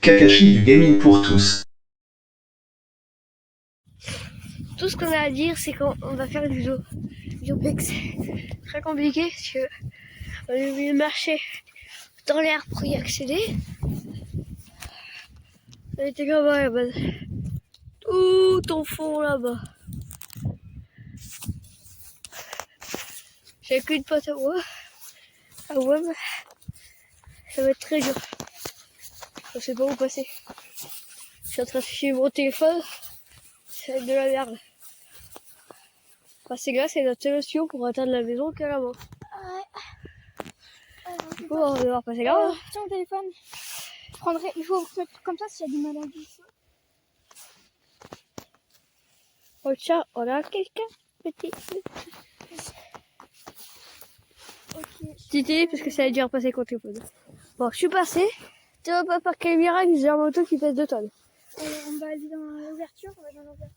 Kakashi du gaming pour tous. Tout ce qu'on a à dire, c'est qu'on va faire du Biopex. C'est très compliqué parce que on est obligé de marcher dans l'air pour y accéder. On était là-bas, tout au fond là-bas. J'ai qu'une pote à moi. À WAM. Ça va être très dur. Je sais pas où passer. Je suis en train de suivre mon téléphone. C'est de la merde. Passer là, c'est notre solution pour atteindre la maison carrément. Du coup, on va devoir passer là. Tiens, mon téléphone. Il faut mettre comme ça s'il y a des maladies. Oh tiens, on a quelqu'un. Petit. Titi, parce que ça a dû repasser contre le téléphone. Bon, je suis passé. Tu vois pas par quel miracle, j'ai un moto qui pèse 2 tonnes. On va aller dans l'ouverture, et je vais à l'intérieur.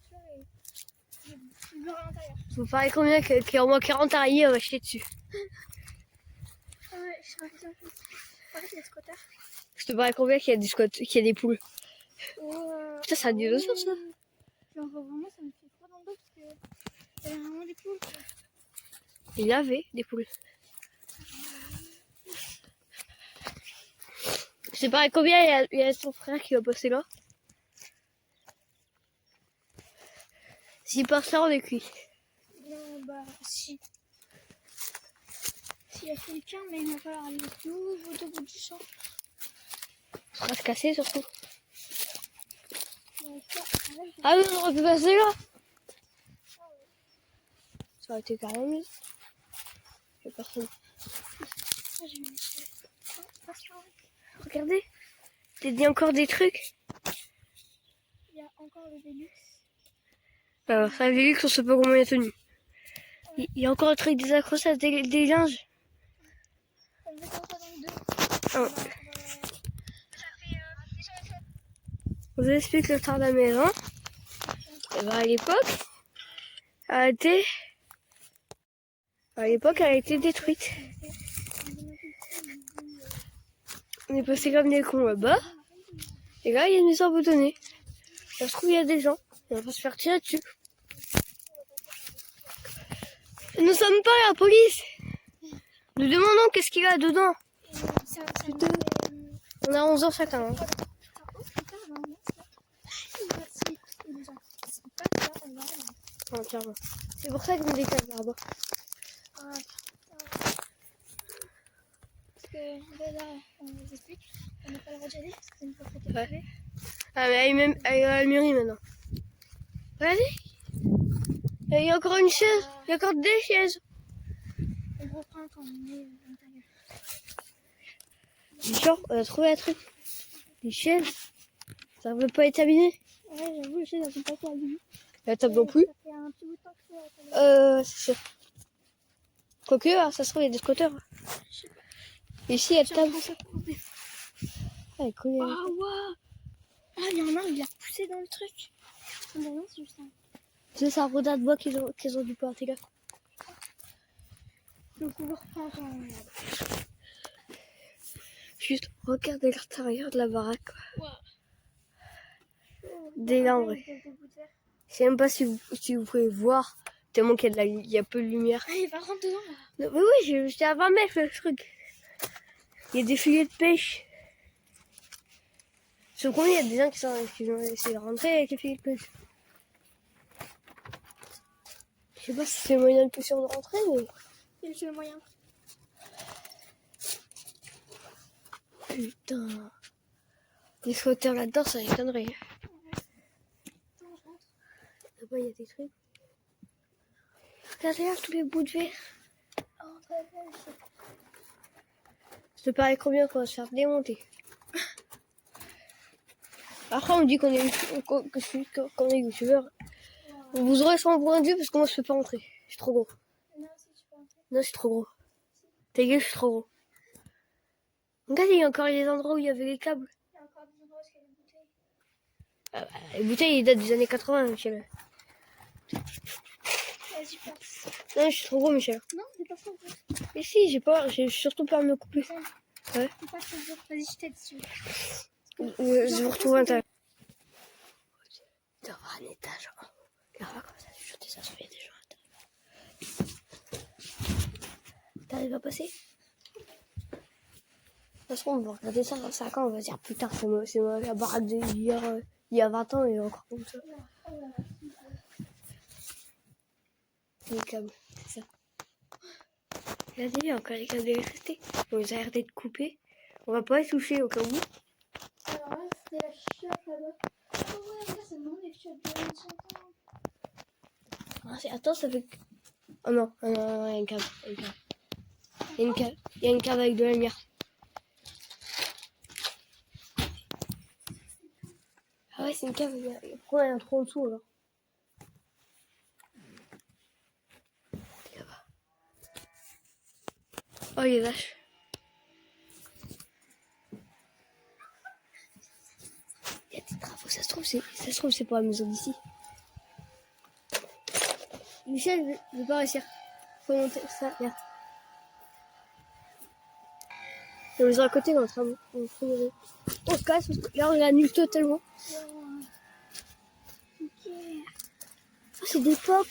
Vous parlez combien qu'il y a au moins 40 araignées, on va jeter dessus. Ouais, je suis ravis un peu. Arrête les scooters. Je te parie combien qu'il y a des squats, qu'il y a des poules. Putain, c'est un dinosaure ça. Genre vraiment, ça me fait froid dans le dos parce que y a vraiment des poules. Il y avait des poules. Je te parie combien il y a son frère qui va passer là. S'il passe là, on est cuit. Non, bah, si. S'il y a quelqu'un, mais il va falloir aller tout au bout du champ. On va se casser surtout. Ah oui, on aurait pu passer là. Ça aurait été carrément mieux. Il n'y a personne. Regardez. T'as dit encore des trucs. Il y a encore le Velux. Alors, ça avait vu qu'on sait pas comment il a tenu. Il y a encore un truc des accrochages, des linges. Oh. On vous explique le temps de la maison. Et ben, à l'époque, elle a été détruite. On est passé comme des cons là-bas. Et là, il y a une maison abandonnée. Ça se trouve, il y a des gens. Et on va se faire tirer dessus. Nous sommes pas la police. Nous demandons qu'est-ce qu'il y a dedans. On a 11 ans chacun. Hein. C'est pour ça que je me décale là-bas. Parce que là, on vous explique, on n'a pas le droit d'y aller parce que c'est une propriété privée. Ah, mais elle est à Almerie maintenant. Regardez. Il y a encore une chaise. Il y a encore des chaises. On reprend quand on est à l'intérieur. Genre, on a trouvé un truc. Des chaises. Ça ne veut pas être abîmé. Ouais, j'avoue, les chaises, elles sont pas trop abîmées. La table non plus. Ça fait un petit bout de temps que c'est C'est sûr. Quoique, hein, ça se trouve, il y a des squatteurs. Ici, il y a une table. Ah, elle est collée. Ah, waouh! Ah, il y en a un, il a poussé dans le truc. Non, c'est juste un. C'est un rodin de bois qu'ils ont dû planter là. Donc, on va reprendre Juste, regardez l'intérieur de la baraque. Wow. Délambré. Je sais même pas si vous pouvez voir, tellement qu'il y a peu de lumière. Ah, il va rentrer dedans là. Mais oui, j'étais à 20 mètres le truc. Il y a des filets de pêche. Je sais combien il y a des gens qui ont essayé de rentrer avec les filets de pêche. Je sais pas si c'est le moyen le plus sûr de rentrer, mais... C'est le moyen. Putain. Les squatteurs là-dedans, ça m'étonnerait. Là-bas, il y a des trucs. Regardez là, tous les bouts de verre. Ça te paraît combien qu'on va se faire démonter? Après, on me dit qu'on est youtubeur. Vous aurez son point de vue parce que moi, je peux pas rentrer. Je suis trop gros. Non, je suis trop gros. Ta gueule, je suis trop gros. Regarde, il y a encore des endroits où il y avait les câbles. Il y a encore des endroits où il y a des bouteilles. Ah bah, les bouteilles, ils datent des années 80, Michel. Vas-y, passe. Non, je suis trop gros, Michel. Non, c'est pas trop gros. Et si, j'ai surtout peur de me couper. Ouais. C'est pas trop gros. Vas-y, je t'aide dessus. Je vous retrouve à l'intérieur. Il doit y avoir un étage. Là, comme ça, je jeter ça sur les gens à l'intérieur. T'arrives à passer? De toute façon, on va regarder ça dans 5 ans, on va se dire putain, c'est la baraque d'hier, il y a 20 ans et encore comme ça. Les câbles, c'est ça. Regardez, il y a encore les câbles d'électricité. On les a arrêtés de couper. On va pas les toucher au cas où. Alors là, c'était la chiotte là-bas. Oh ouais, là, c'est vraiment les chiottes de 100 ans. Attends, ça fait. Oh non, il y a une câble. Il y a une câble avec de la lumière. Ah ouais, c'est une cave. Pourquoi il y a un trou en dessous alors? Là-bas. Oh, les vaches. Il y a des travaux, ça se trouve, c'est pour la maison d'ici. Michel, je vais pas réussir. Faut monter ça, là. La maison à côté dans le travaux. On se casse, là on annule totalement. Ok. Oh, c'est des portes.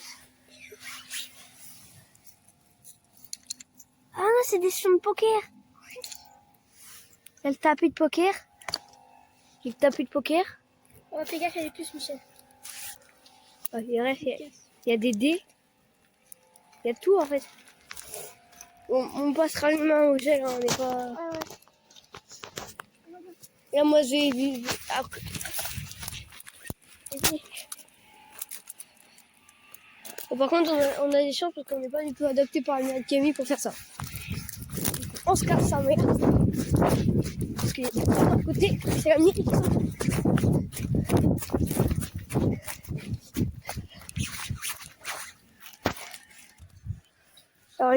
Ah non, c'est des sons de poker. Il y a le tapis de poker. Il y a le tapis de poker. On va faire gaffe, il y a des puces, Michel. Oh, il y a des dés. Il y a tout en fait. On passera une main au gel, hein, on n'est pas. Ouais, ouais. Et là, moi je vais vivre après. Bon, par contre, on a des chances parce qu'on n'est pas du tout adapté par le Camille pour faire ça. On se casse sa mère. Parce qu'il y a des portes d'un côté, c'est la mienne. Alors,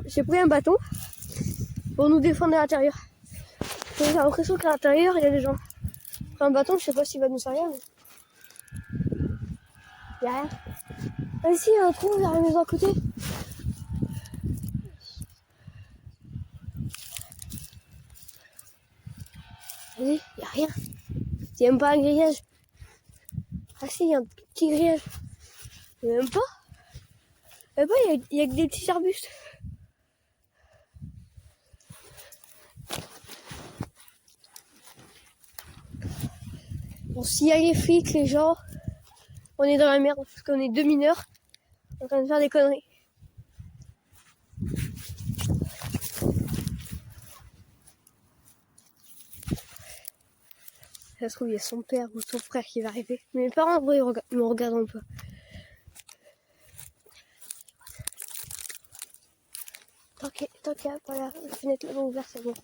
j'ai pris un bâton pour nous défendre à l'intérieur. J'ai l'impression qu'à l'intérieur, il y a des gens. J'ai pris un bâton, je sais pas s'il va nous servir, mais. Il y a rien. Ah, ici, il y a un trou, il y a la maison à côté. Vas-y, il n'y a rien. Il n'y a même pas un grillage. Ah si, il y a un petit grillage. Il n'y a même pas. Il y a que des petits arbustes. Bon, s'il y a les flics, les gens, on est dans la merde parce qu'on est 2 mineurs en train de faire des conneries. Ça se trouve, il y a son père ou son frère qui va arriver. Mais mes parents, en vrai, ils me regardent un peu. Tant qu'il n'y a pas la fenêtre là-bas ouverte, c'est bon.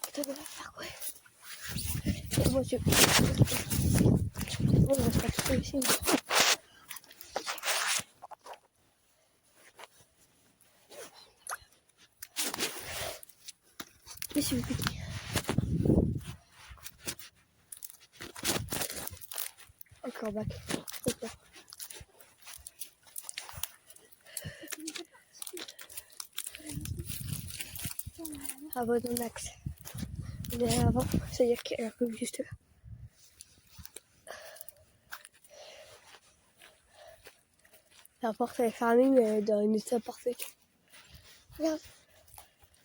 Putain, on va faire quoi? Et moi, on va faire tout ça ici. Mais s'il vous plaît. Encore back. Abandonne l'axe. Avant, c'est-à-dire qu'il y a la rue juste là. La porte elle est fermée, mais elle est dans un état parfait. Regarde.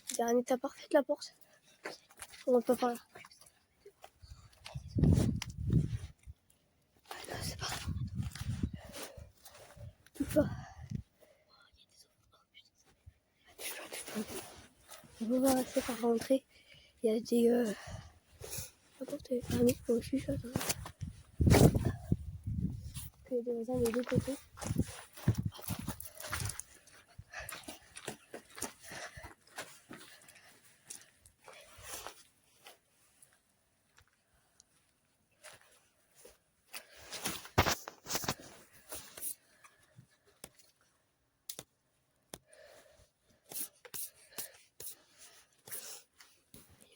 C'est un état parfait la porte. On rentre pas par là. Ah non, c'est pas. Tout pas. On va rester par rentrer. Il y a des. La porte est fermée. Bon, je suis chaud. Il y a des voisins des deux côtés.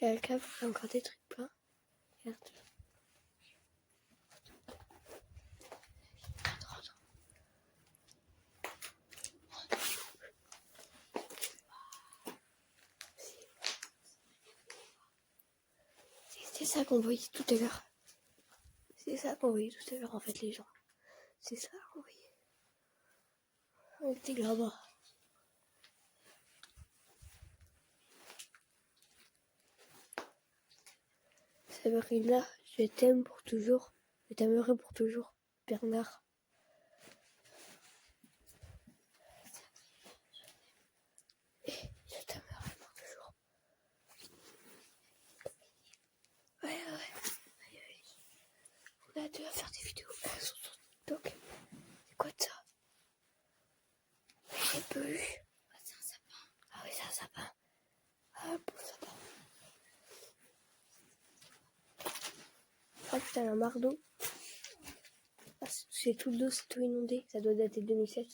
Il y a le câble, il y a encore des trucs pleins. Regarde. C'est ça qu'on voyait tout à l'heure. C'est ça qu'on voyait tout à l'heure, en fait, les gens. C'est ça qu'on voyait. On était là-bas. Sabrina, je t'aime pour toujours. Je t'aimerai pour toujours. Bernard. Et je t'aimerai pour toujours. Ouais. On a deux à faire des vidéos. Elles sont sur TikTok. C'est quoi de ça? J'ai pas eu. Ah, c'est un sapin. Ah oui, c'est un sapin. Ah, beau sapin. Ah putain, un mardeau. Ah, c'est tout d'eau, c'est tout inondé. Ça doit dater de 2007.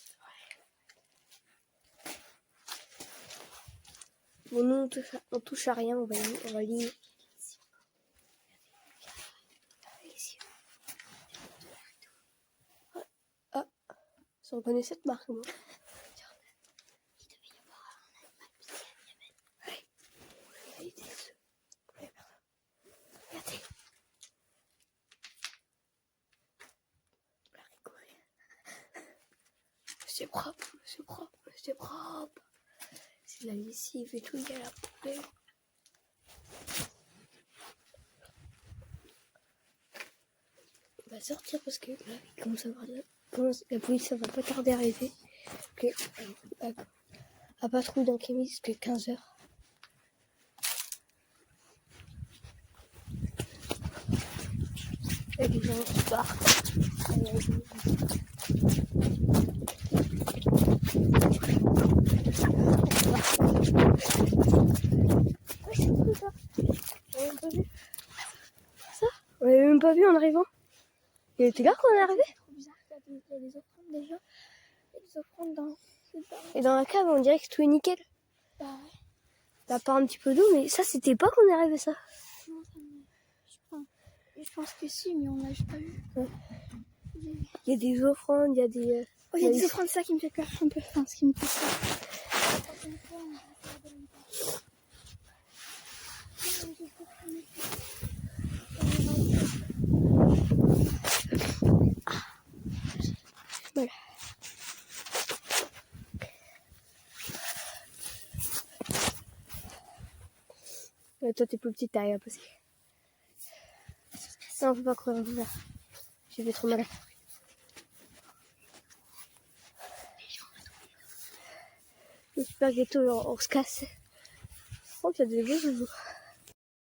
Bon, nous, on touche à rien. On va ligner. Ah, ça reconnaît cette marque, moi. Il devait y avoir un animal bizarre. Ouais. Regardez. C'est propre. C'est de la lessive et tout, il y a la poubelle. On va sortir parce que là, il commence à avoir la police, ça va pas tarder à arriver. À patrouille dans Kémis jusqu'à 15h. Et les gens qui partent. C'est cool ça. On l'avait même pas vu. Ça, on l'avait même pas vu en arrivant. Il était là quand on est arrivé. C'est trop bizarre, il y a des offrandes déjà. Il y a des offrandes dans... Et dans la cave, on dirait que tout est nickel. Bah ouais. T'as pas un petit peu d'eau, mais ça, c'était pas quand on est arrivé ça. Non, je pense que si, mais on l'a juste pas vu. Ouais. Il y a des offrandes, il y a des... Oh, il y a des offrandes, ça qui me fait peur un peu. Enfin, ce qui me fait peur. Voilà. Toi, t'es plus petite, t'arrives à passer. Non, faut pas courir, là. J'ai fait trop mal. Le super ghetto, on se casse. Oh, il y a des beaux zouzous.